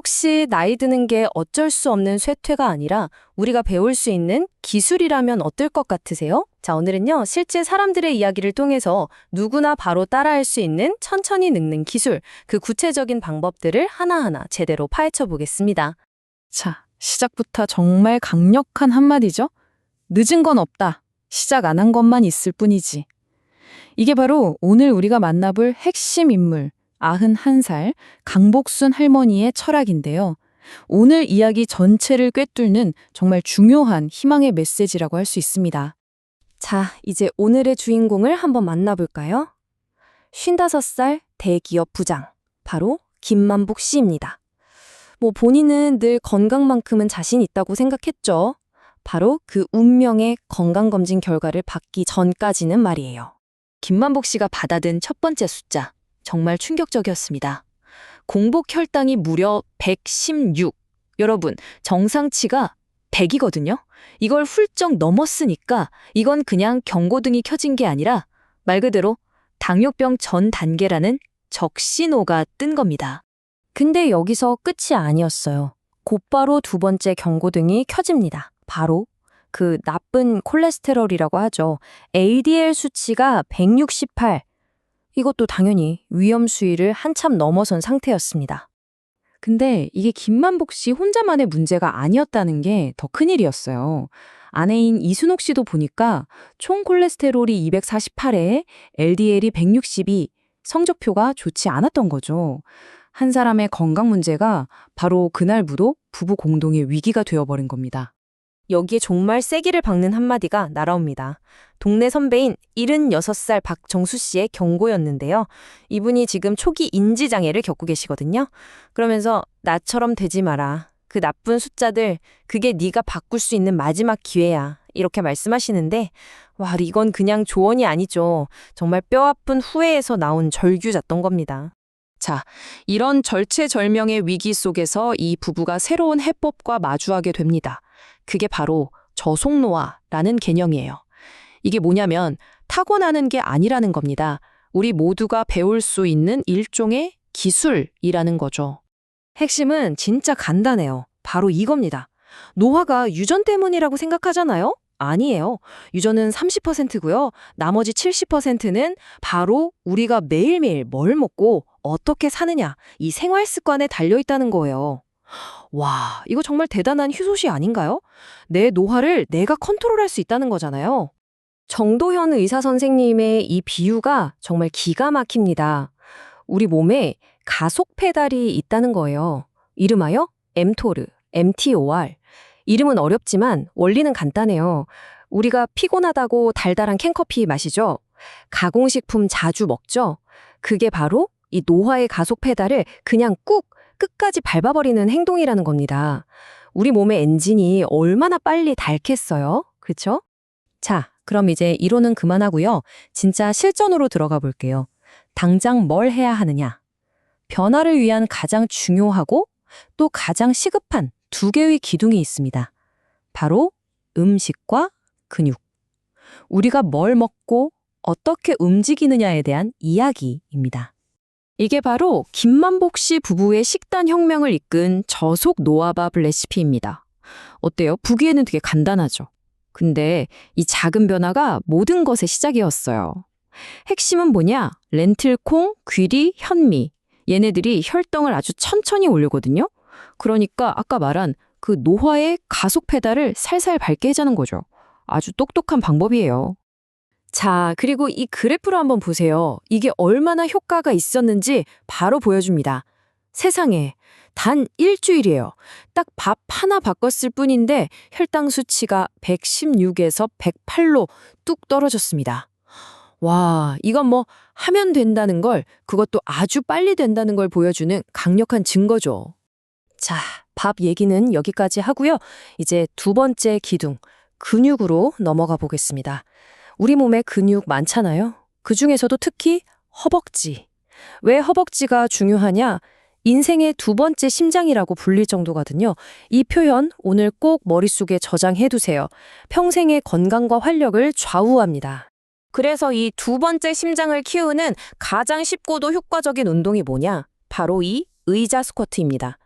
혹시 나이 드는 게 어쩔 수 없는 쇠퇴가 아니라 우리가 배울 수 있는 기술이라면 어떨 것 같으세요? 자, 오늘은요, 실제 사람들의 이야기를 통해서 누구나 바로 따라할 수 있는 천천히 늙는 기술, 그 구체적인 방법들을 하나하나 제대로 파헤쳐 보겠습니다. 자, 시작부터 정말 강력한 한마디죠? 늦은 건 없다. 시작 안 한 것만 있을 뿐이지. 이게 바로 오늘 우리가 만나볼 핵심 인물, 91살 강복순 할머니의 철학인데요. 오늘 이야기 전체를 꿰뚫는 정말 중요한 희망의 메시지라고 할 수 있습니다. 자, 이제 오늘의 주인공을 한번 만나볼까요? 55살 대기업 부장, 바로 김만복 씨입니다. 본인은 늘 건강만큼은 자신 있다고 생각했죠. 바로 그 운명의 건강검진 결과를 받기 전까지는 말이에요. 김만복 씨가 받아든 첫 번째 숫자, 정말 충격적이었습니다. 공복 혈당이 무려 116. 여러분, 정상치가 100이거든요. 이걸 훌쩍 넘었으니까 이건 그냥 경고등이 켜진 게 아니라 말 그대로 당뇨병 전 단계라는 적신호가 뜬 겁니다. 근데 여기서 끝이 아니었어요. 곧바로 두 번째 경고등이 켜집니다. 바로 그 나쁜 콜레스테롤이라고 하죠. LDL 수치가 168. 이것도 당연히 위험 수위를 한참 넘어선 상태였습니다. 근데 이게 김만복 씨 혼자만의 문제가 아니었다는 게 더 큰일이었어요. 아내인 이순옥 씨도 보니까 총 콜레스테롤이 248에 LDL이 162, 성적표가 좋지 않았던 거죠. 한 사람의 건강 문제가 바로 그날부로 부부 공동의 위기가 되어버린 겁니다. 여기에 정말 세기를 박는 한마디가 날아옵니다. 동네 선배인 76살 박정수 씨의 경고였는데요. 이분이 지금 초기 인지장애를 겪고 계시거든요. 그러면서 나처럼 되지 마라. 그 나쁜 숫자들, 그게 네가 바꿀 수 있는 마지막 기회야. 이렇게 말씀하시는데 와, 이건 그냥 조언이 아니죠. 정말 뼈아픈 후회에서 나온 절규였던 겁니다. 자, 이런 절체절명의 위기 속에서 이 부부가 새로운 해법과 마주하게 됩니다. 그게 바로 저속노화라는 개념이에요. 이게 뭐냐면 타고나는 게 아니라는 겁니다. 우리 모두가 배울 수 있는 일종의 기술이라는 거죠. 핵심은 진짜 간단해요. 바로 이겁니다. 노화가 유전 때문이라고 생각하잖아요? 아니에요. 유전은 30%고요. 나머지 70%는 바로 우리가 매일매일 뭘 먹고 어떻게 사느냐, 이 생활 습관에 달려있다는 거예요. 와, 이거 정말 대단한 휴소시 아닌가요? 내 노화를 내가 컨트롤할 수 있다는 거잖아요. 정도현 의사 선생님의 이 비유가 정말 기가 막힙니다. 우리 몸에 가속 페달이 있다는 거예요. 이름하여 mTOR, MTOR. 이름은 어렵지만 원리는 간단해요. 우리가 피곤하다고 달달한 캔커피 마시죠? 가공식품 자주 먹죠? 그게 바로 이 노화의 가속 페달을 그냥 꾹 끝까지 밟아버리는 행동이라는 겁니다. 우리 몸의 엔진이 얼마나 빨리 닳겠어요? 그렇죠? 자, 그럼 이제 이론은 그만하고요. 진짜 실전으로 들어가 볼게요. 당장 뭘 해야 하느냐? 변화를 위한 가장 중요하고 또 가장 시급한 두 개의 기둥이 있습니다. 바로 음식과 근육. 우리가 뭘 먹고 어떻게 움직이느냐에 대한 이야기입니다. 이게 바로 김만복 씨 부부의 식단 혁명을 이끈 저속 노화밥 레시피입니다. 어때요? 보기에는 되게 간단하죠. 근데 이 작은 변화가 모든 것의 시작이었어요. 핵심은 뭐냐? 렌틸콩, 귀리, 현미. 얘네들이 혈당을 아주 천천히 올리거든요. 그러니까 아까 말한 그 노화의 가속 페달을 살살 밟게 해자는 거죠. 아주 똑똑한 방법이에요. 자, 그리고 이 그래프를 한번 보세요. 이게 얼마나 효과가 있었는지 바로 보여줍니다. 세상에, 단 일주일이에요. 딱 밥 하나 바꿨을 뿐인데 혈당 수치가 116에서 108로 뚝 떨어졌습니다. 와, 이건 하면 된다는 걸, 그것도 아주 빨리 된다는 걸 보여주는 강력한 증거죠. 자, 밥 얘기는 여기까지 하고요. 이제 두 번째 기둥, 근육으로 넘어가 보겠습니다. 우리 몸에 근육 많잖아요. 그중에서도 특히 허벅지. 왜 허벅지가 중요하냐? 인생의 두 번째 심장이라고 불릴 정도거든요. 이 표현 오늘 꼭 머릿속에 저장해두세요. 평생의 건강과 활력을 좌우합니다. 그래서 이 두 번째 심장을 키우는 가장 쉽고도 효과적인 운동이 뭐냐? 바로 이 의자 스쿼트입니다.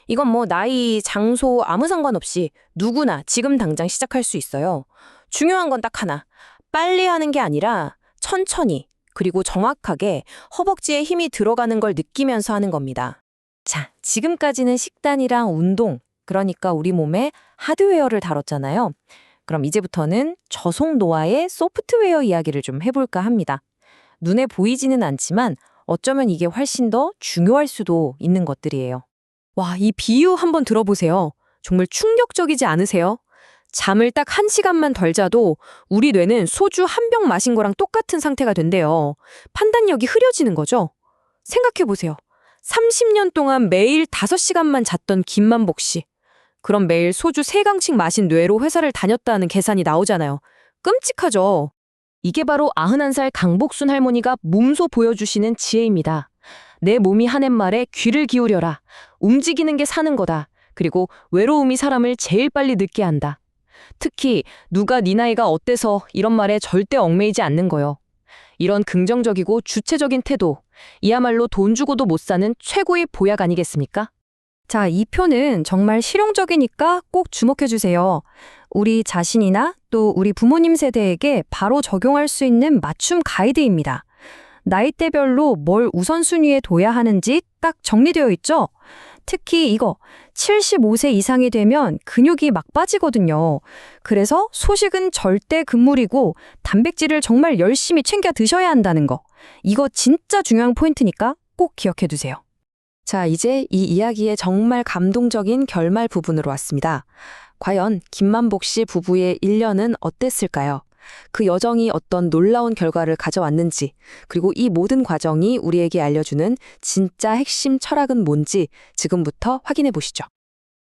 이건 뭐 나이, 장소 아무 상관없이 누구나 지금 당장 시작할 수 있어요. 중요한 건 딱 하나. 빨리 하는 게 아니라 천천히 그리고 정확하게 허벅지에 힘이 들어가는 걸 느끼면서 하는 겁니다. 자, 지금까지는 식단이랑 운동, 그러니까 우리 몸의 하드웨어를 다뤘잖아요. 그럼 이제부터는 저속 노화의 소프트웨어 이야기를 좀 해볼까 합니다. 눈에 보이지는 않지만 어쩌면 이게 훨씬 더 중요할 수도 있는 것들이에요. 와, 이 비유 한번 들어보세요. 정말 충격적이지 않으세요? 잠을 딱 1시간만 덜 자도 우리 뇌는 소주 한 병 마신 거랑 똑같은 상태가 된대요. 판단력이 흐려지는 거죠. 생각해보세요. 30년 동안 매일 5시간만 잤던 김만복 씨. 그럼 매일 소주 3강씩 마신 뇌로 회사를 다녔다는 계산이 나오잖아요. 끔찍하죠. 이게 바로 91살 강복순 할머니가 몸소 보여주시는 지혜입니다. 내 몸이 하는 말에 귀를 기울여라. 움직이는 게 사는 거다. 그리고 외로움이 사람을 제일 빨리 늙게 한다. 특히 누가 네 나이가 어때서 이런 말에 절대 얽매이지 않는 거요. 이런 긍정적이고 주체적인 태도, 이야말로 돈 주고도 못 사는 최고의 보약 아니겠습니까? 자, 이 표는 정말 실용적이니까 꼭 주목해 주세요. 우리 자신이나 또 우리 부모님 세대에게 바로 적용할 수 있는 맞춤 가이드입니다. 나이대별로 뭘 우선순위에 둬야 하는지 딱 정리되어 있죠? 특히 이거 75세 이상이 되면 근육이 막 빠지거든요. 그래서 소식은 절대 금물이고 단백질을 정말 열심히 챙겨 드셔야 한다는 거. 이거 진짜 중요한 포인트니까 꼭 기억해 두세요. 자, 이제 이 이야기의 정말 감동적인 결말 부분으로 왔습니다. 과연 김만복 씨 부부의 1년은 어땠을까요? 그 여정이 어떤 놀라운 결과를 가져왔는지, 그리고 이 모든 과정이 우리에게 알려주는 진짜 핵심 철학은 뭔지 지금부터 확인해 보시죠.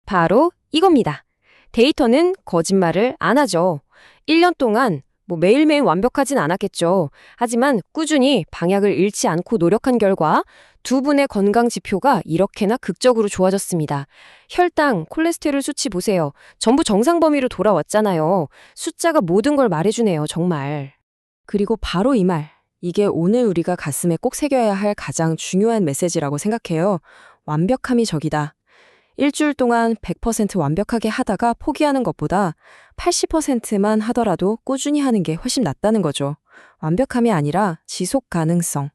바로 이겁니다. 데이터는 거짓말을 안 하죠. 1년 동안 매일매일 완벽하진 않았겠죠. 하지만 꾸준히 방향을 잃지 않고 노력한 결과 두 분의 건강 지표가 이렇게나 극적으로 좋아졌습니다. 혈당, 콜레스테롤 수치 보세요. 전부 정상 범위로 돌아왔잖아요. 숫자가 모든 걸 말해주네요, 정말. 그리고 바로 이 말. 이게 오늘 우리가 가슴에 꼭 새겨야 할 가장 중요한 메시지라고 생각해요. 완벽함이 적이다. 일주일 동안 100% 완벽하게 하다가 포기하는 것보다 80%만 하더라도 꾸준히 하는 게 훨씬 낫다는 거죠. 완벽함이 아니라 지속 가능성.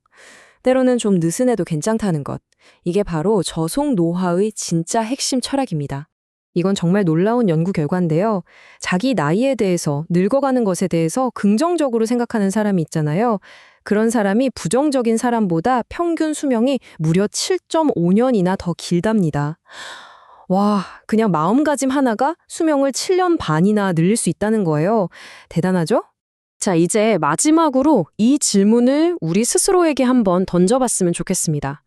때로는 좀 느슨해도 괜찮다는 것. 이게 바로 저속 노화의 진짜 핵심 철학입니다. 이건 정말 놀라운 연구 결과인데요. 자기 나이에 대해서, 늙어가는 것에 대해서 긍정적으로 생각하는 사람이 있잖아요. 그런 사람이 부정적인 사람보다 평균 수명이 무려 7.5년이나 더 길답니다. 와, 그냥 마음가짐 하나가 수명을 7년 반이나 늘릴 수 있다는 거예요. 대단하죠? 자, 이제 마지막으로 이 질문을 우리 스스로에게 한번 던져봤으면 좋겠습니다.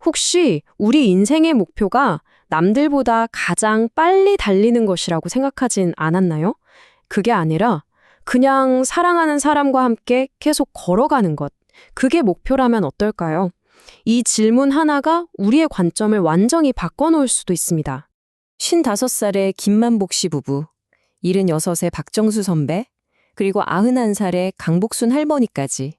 혹시 우리 인생의 목표가 남들보다 가장 빨리 달리는 것이라고 생각하진 않았나요? 그게 아니라 그냥 사랑하는 사람과 함께 계속 걸어가는 것. 그게 목표라면 어떨까요? 이 질문 하나가 우리의 관점을 완전히 바꿔놓을 수도 있습니다. 55살의 김만복 씨 부부, 76의 박정수 선배, 그리고 91살의 강복순 할머니까지.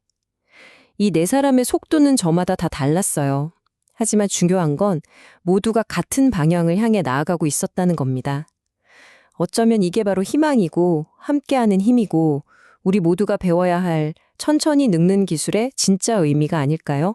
이 네 사람의 속도는 저마다 다 달랐어요. 하지만 중요한 건 모두가 같은 방향을 향해 나아가고 있었다는 겁니다. 어쩌면 이게 바로 희망이고 함께하는 힘이고 우리 모두가 배워야 할 천천히 늙는 기술의 진짜 의미가 아닐까요?